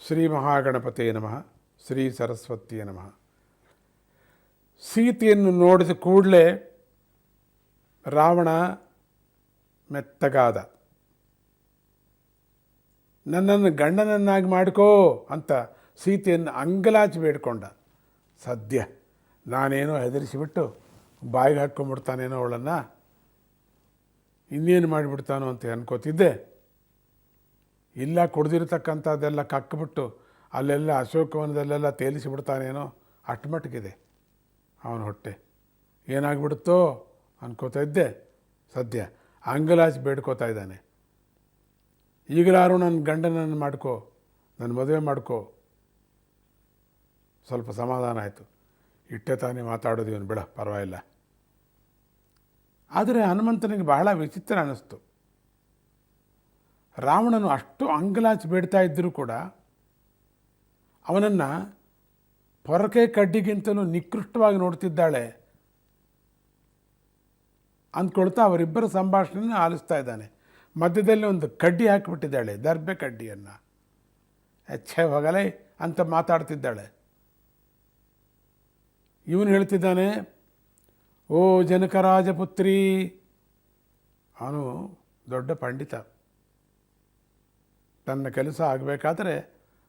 ಶ್ರೀ ಮಹಾಗಣಪತಿಯೇ ನಮಃ. ಶ್ರೀ ಸರಸ್ವತಿಯೇ ನಮಃ. ಸೀತೆಯನ್ನು ನೋಡಿದ ಕೂಡಲೇ ರಾವಣ ಮೆತ್ತಗಾದ. ನನ್ನನ್ನು ಗಂಡನನ್ನಾಗಿ ಮಾಡಿಕೋ ಅಂತ ಸೀತೆಯನ್ನು ಅಂಗಲಾಚಿ ಬೇಡ್ಕೊಂಡ. ಸದ್ಯ ನಾನೇನೋ ಹೆದರಿಸಿಬಿಟ್ಟು ಬಾಯಿಗೆ ಹಾಕ್ಕೊಂಡ್ಬಿಡ್ತಾನೇನೋ ಅವಳನ್ನು, ಇನ್ನೇನು ಮಾಡಿಬಿಡ್ತಾನೋ ಅಂತ ಅನ್ಕೋತಿದ್ದೆ. ಇಲ್ಲ, ಕುಡ್ದಿರ್ತಕ್ಕಂಥದ್ದೆಲ್ಲ ಕಕ್ಕಿಬಿಟ್ಟು ಅಲ್ಲೆಲ್ಲ ಅಶೋಕವನದಲ್ಲೆಲ್ಲ ತೇಲಿಸಿಬಿಡ್ತಾನೇನೋ ಅಷ್ಟು ಮಟ್ಟಿಗಿದೆ ಅವನ ಹೊಟ್ಟೆ. ಏನಾಗ್ಬಿಡುತ್ತೋ ಅನ್ಕೋತಾ ಇದ್ದೆ. ಸದ್ಯ ಅಂಗಲಾಚಿ ಬೇಡ್ಕೋತಾ ಇದ್ದಾನೆ. ಈಗಲಾರು ನನ್ನ ಗಂಡನನ್ನು ಮಾಡ್ಕೋ, ನನ್ನ ಮದುವೆ ಮಾಡ್ಕೋ. ಸ್ವಲ್ಪ ಸಮಾಧಾನ ಆಯಿತು. ಇಟ್ಟೆ ತಾನೇ ಮಾತಾಡೋದು ಇವನು, ಬಿಡ ಪರವಾಗಿಲ್ಲ. ಆದರೆ ಹನುಮಂತನಿಗೆ ಬಹಳ ವಿಚಿತ್ರ ಅನ್ನಿಸ್ತು. ರಾವಣನು ಅಷ್ಟು ಅಂಗಲಾಚಿ ಬೇಡ್ತಾ ಇದ್ದರೂ ಕೂಡ ಅವನನ್ನು ಪೊರಕೆ ಕಡ್ಡಿಗಿಂತಲೂ ನಿಕೃಷ್ಟವಾಗಿ ನೋಡ್ತಿದ್ದಾಳೆ ಅಂದ್ಕೊಳ್ತಾ ಅವರಿಬ್ಬರ ಸಂಭಾಷಣೆಯನ್ನು ಆಲಿಸ್ತಾ ಇದ್ದಾನೆ. ಮಧ್ಯದಲ್ಲಿ ಒಂದು ಕಡ್ಡಿ ಹಾಕಿಬಿಟ್ಟಿದ್ದಾಳೆ, ದರ್ಬೆ ಕಡ್ಡಿಯನ್ನು. ಛೇ ಹೋಗಲೇ ಅಂತ ಮಾತಾಡ್ತಿದ್ದಾಳೆ. ಇವನು ಹೇಳ್ತಿದ್ದಾನೆ, ಓ ಜನಕರಾಜಪುತ್ರಿ. ಅವನು ದೊಡ್ಡ ಪಂಡಿತ. ತನ್ನ ಕೆಲಸ ಆಗಬೇಕಾದ್ರೆ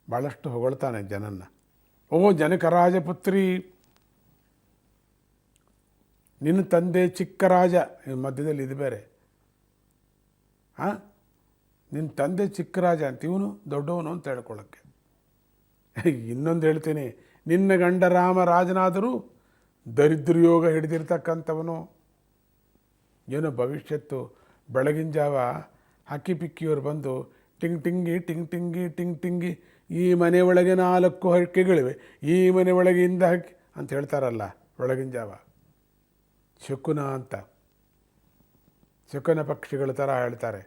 ಭಾಳಷ್ಟು ಹೊಗಳ್ತಾನೆ ಜನನ್ನ. ಓ ಜನಕರಾಜಪುತ್ರಿ, ನಿನ್ನ ತಂದೆ ಚಿಕ್ಕ ರಾಜ. ಮಧ್ಯದಲ್ಲಿ ಇದು ಬೇರೆ. ನಿನ್ನ ತಂದೆ ಚಿಕ್ಕ ರಾಜ ಅಂತ, ಇವನು ದೊಡ್ಡವನು ಅಂತ ಹೇಳ್ಕೊಳ್ಳೋಕ್ಕೆ. ಇನ್ನೊಂದು ಹೇಳ್ತೀನಿ, ನಿನ್ನ ಗಂಡ ರಾಮ ರಾಜನಾದರೂ ದರಿದ್ರಯೋಗ ಹಿಡಿದಿರ್ತಕ್ಕಂಥವನು. ಏನೋ ಭವಿಷ್ಯತ್ತು ಬೆಳಗಿನ ಜಾವ ಹಕ್ಕಿ ಪಿಕ್ಕಿಯವರು ಬಂದು ಟಿಂಗ್ ಟಿಂಗಿ ಟಿಂಗ್ ಟಿಂಗಿ ಟಿಂಗ್ ಟಿಂಗಿ, ಈ ಮನೆ ಒಳಗೆ 4 ಹಕ್ಕಿಗಳಿವೆ, ಈ ಮನೆ ಒಳಗಿಂದ ಹಕ್ಕಿ ಅಂತ ಹೇಳ್ತಾರಲ್ಲ ಬೆಳಗಿನ ಜಾವ. ಶಕುನ ಅಂತ, ಶಕುನ ಪಕ್ಷಿಗಳ ಥರ ಹೇಳ್ತಾರೆ.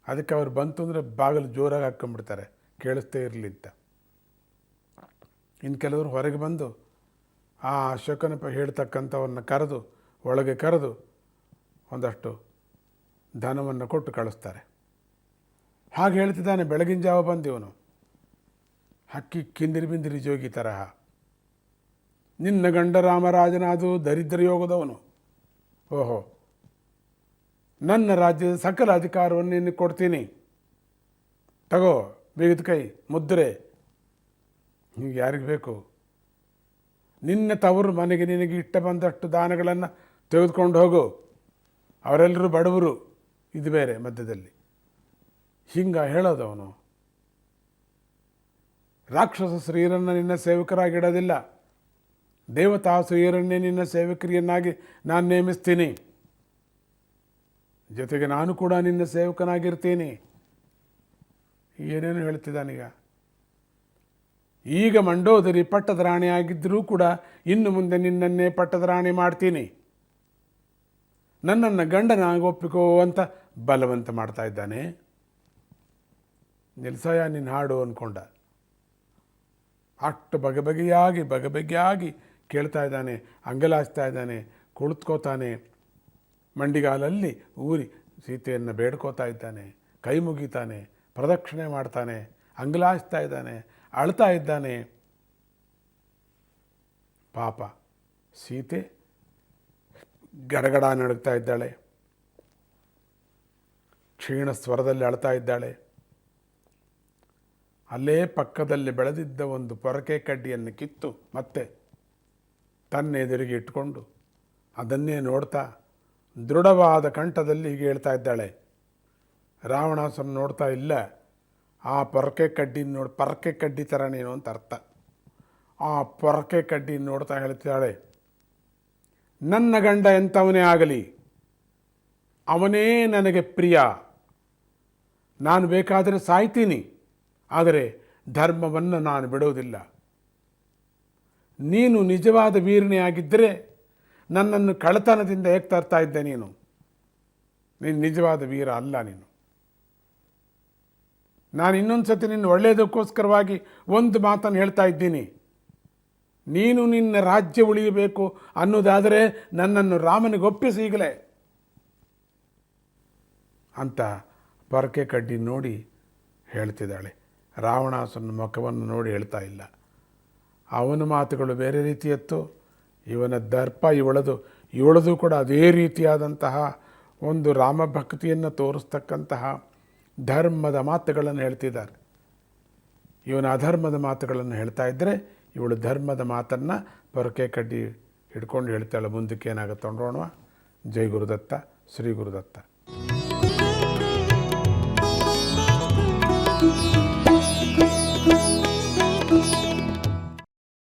ಅದಕ್ಕೆ ಅವ್ರು ಬಂತು ಅಂದರೆ ಬಾಗಿಲು ಜೋರಾಗಿ ಹಾಕ್ಕೊಂಡ್ಬಿಡ್ತಾರೆ, ಕೇಳಿಸ್ತೇ ಇರಲಿ ಅಂತ. ಇನ್ನು ಕೆಲವರು ಹೊರಗೆ ಬಂದು ಆ ಶಕುನ ಹೇಳ್ತಕ್ಕಂಥವ್ರನ್ನ ಕರೆದು ಒಳಗೆ ಕರೆದು ಒಂದಷ್ಟು ಧನವನ್ನು ಕೊಟ್ಟು ಕಳಿಸ್ತಾರೆ. ಹಾಗೆ ಹೇಳ್ತಿದ್ದಾನೆ ಬೆಳಗಿನ ಜಾವ ಬಂದಿವನು, ಹಕ್ಕಿ ಕಿಂದಿರಿ ಬಿಂದಿರಿ ಜೋಗಿ ತರಹ. ನಿನ್ನ ಗಂಡ ರಾಮರಾಜನಾದು ದರಿದ್ರ ಯೋಗದವನು. ಓಹೋ, ನನ್ನ ರಾಜ್ಯದ ಸಕಲ ಅಧಿಕಾರವನ್ನು ನಿನಗೆ ಕೊಡ್ತೀನಿ, ತಗೋ ಬೀಗದ ಕೈ ಮುದ್ರೆ. ನಿಮಗೆ ಯಾರಿಗೆ ಬೇಕು? ನಿನ್ನ ತವರು ಮನೆಗೆ ನಿನಗೆ ಇಷ್ಟ ಬಂದಷ್ಟು ದಾನಗಳನ್ನು ತೆಗೆದುಕೊಂಡು ಹೋಗು. ಅವರೆಲ್ಲರೂ ಬಡವರು. ಇದು ಬೇರೆ ಮಧ್ಯದಲ್ಲಿ ಹಿಂಗ ಹೇಳೋದವನು. ರಾಕ್ಷಸ ಸ್ತ್ರೀಯರನ್ನು ನಿನ್ನ ಸೇವಕರಾಗಿಡೋದಿಲ್ಲ, ದೇವತಾ ಸ್ತ್ರೀಯರನ್ನೇ ನಿನ್ನ ಸೇವಕರಿಯನ್ನಾಗಿ ನಾನು ನೇಮಿಸ್ತೀನಿ. ಜೊತೆಗೆ ನಾನು ಕೂಡ ನಿನ್ನ ಸೇವಕನಾಗಿರ್ತೀನಿ. ಏನೇನು ಹೇಳ್ತಿದ್ದಾನೀಗ. ಈಗ ಮಂಡೋದರಿ ಪಟ್ಟದ ರಾಣಿ ಆಗಿದ್ದರೂ ಕೂಡ ಇನ್ನು ಮುಂದೆ ನಿನ್ನನ್ನೇ ಪಟ್ಟದ ರಾಣಿ ಮಾಡ್ತೀನಿ, ನನ್ನನ್ನು ಗಂಡನಾಗಿ ಒಪ್ಪಿಕೋ ಅಂತ ಬಲವಂತ ಮಾಡ್ತಾ ಇದ್ದಾನೆ. ನಿಲ್ಸಯ ನಿನ್ನ ಹಾಡು ಅಂದ್ಕೊಂಡ. ಅಷ್ಟು ಬಗೆಬಗೆಯಾಗಿ ಕೇಳ್ತಾ ಇದ್ದಾನೆ, ಅಂಗಲಾಚ್ತಾ ಇದ್ದಾನೆ, ಕುಳಿತುಕೋತಾನೆ, ಮಂಡಿಗಾಲಲ್ಲಿ ಊರಿ ಸೀತೆಯನ್ನು ಬೇಡ್ಕೋತಾ ಇದ್ದಾನೆ, ಕೈ ಮುಗಿತಾನೆ, ಪ್ರದಕ್ಷಿಣೆ ಮಾಡ್ತಾನೆ, ಅಂಗಲಾಚ್ತಾ ಇದ್ದಾನೆ, ಅಳ್ತಾ ಇದ್ದಾನೆ. ಪಾಪ ಸೀತೆ ಗಡಗಡ ನಡುಗ್ತಾ ಇದ್ದಾಳೆ, ಕ್ಷೀಣ ಸ್ವರದಲ್ಲಿ ಅಳ್ತಾ ಇದ್ದಾಳೆ. ಅಲ್ಲೇ ಪಕ್ಕದಲ್ಲಿ ಬೆಳೆದಿದ್ದ ಒಂದು ಪೊರಕೆ ಕಡ್ಡಿಯನ್ನು ಕಿತ್ತು ಮತ್ತೆ ತನ್ನ ಎದುರಿಗೆ ಇಟ್ಕೊಂಡು ಅದನ್ನೇ ನೋಡ್ತಾ ದೃಢವಾದ ಕಂಠದಲ್ಲಿ ಹೀಗೆ ಹೇಳ್ತಾ ಇದ್ದಾಳೆ. ರಾವಣಾಸುರನ ನೋಡ್ತಾ ಇಲ್ಲ, ಆ ಪೊರಕೆ ಕಡ್ಡಿ ಪೊರಕೆ ಕಡ್ಡಿ ಥರನೇನು ಅಂತ ಅರ್ಥ. ಆ ಪೊರಕೆ ಕಡ್ಡಿ ನೋಡ್ತಾ ಹೇಳ್ತಿದ್ದಾಳೆ, ನನ್ನ ಗಂಡ ಎಂಥವನೇ ಆಗಲಿ ಅವನೇ ನನಗೆ ಪ್ರಿಯ. ನಾನು ಬೇಕಾದರೆ ಸಾಯ್ತೀನಿ, ಆದರೆ ಧರ್ಮವನ್ನು ನಾನು ಬಿಡೋದಿಲ್ಲ. ನೀನು ನಿಜವಾದ ವೀರನೇ ಆಗಿದ್ದರೆ ನನ್ನನ್ನು ಕಳ್ಳತನದಿಂದ ಹೇಗೆ ತರ್ತಾ ಇದ್ದೆ? ನೀನು ನಿಜವಾದ ವೀರ ಅಲ್ಲ. ನಾನು ಇನ್ನೊಂದು ಸತಿ ನಿನ್ನ ಒಳ್ಳೆಯದಕ್ಕೋಸ್ಕರವಾಗಿ ಒಂದು ಮಾತನ್ನು ಹೇಳ್ತಾ ಇದ್ದೀನಿ. ನೀನು ನಿನ್ನ ರಾಜ್ಯ ಉಳಿಯಬೇಕು ಅನ್ನೋದಾದರೆ ನನ್ನನ್ನು ರಾಮನಿಗೆ ಒಪ್ಪಿಸಿ ಈಗಲೇ ಅಂತ ಪೊರಕೆ ಕಡ್ಡಿ ನೋಡಿ ಹೇಳ್ತಿದ್ದಾಳೆ. ರಾವಣಾಸುರನ ಮುಖವನ್ನು ನೋಡಿ ಹೇಳ್ತಾ ಇಲ್ಲ. ಅವನ ಮಾತುಗಳು ಬೇರೆ ರೀತಿಯತ್ತು, ಇವನ ದರ್ಪ ಇವಳದು ಕೂಡ ಅದೇ ರೀತಿಯಾದಂತಹ ಒಂದು ರಾಮಭಕ್ತಿಯನ್ನು ತೋರಿಸ್ತಕ್ಕಂತಹ ಧರ್ಮದ ಮಾತುಗಳನ್ನು ಹೇಳ್ತಿದ್ದಾರೆ. ಇವನ ಅಧರ್ಮದ ಮಾತುಗಳನ್ನು ಹೇಳ್ತಾ ಇದ್ದರೆ ಇವಳು ಧರ್ಮದ ಮಾತನ್ನು ಪೊರಕೆ ಕಡ್ಡಿ ಹಿಡ್ಕೊಂಡು ಹೇಳ್ತಾಳೆ. ಮುಂದಕ್ಕೆ ಏನಾಗುತ್ತೆ ನೋಡೋಣ. ಜೈ ಗುರುದತ್ತ, ಶ್ರೀ ಗುರುದತ್ತ.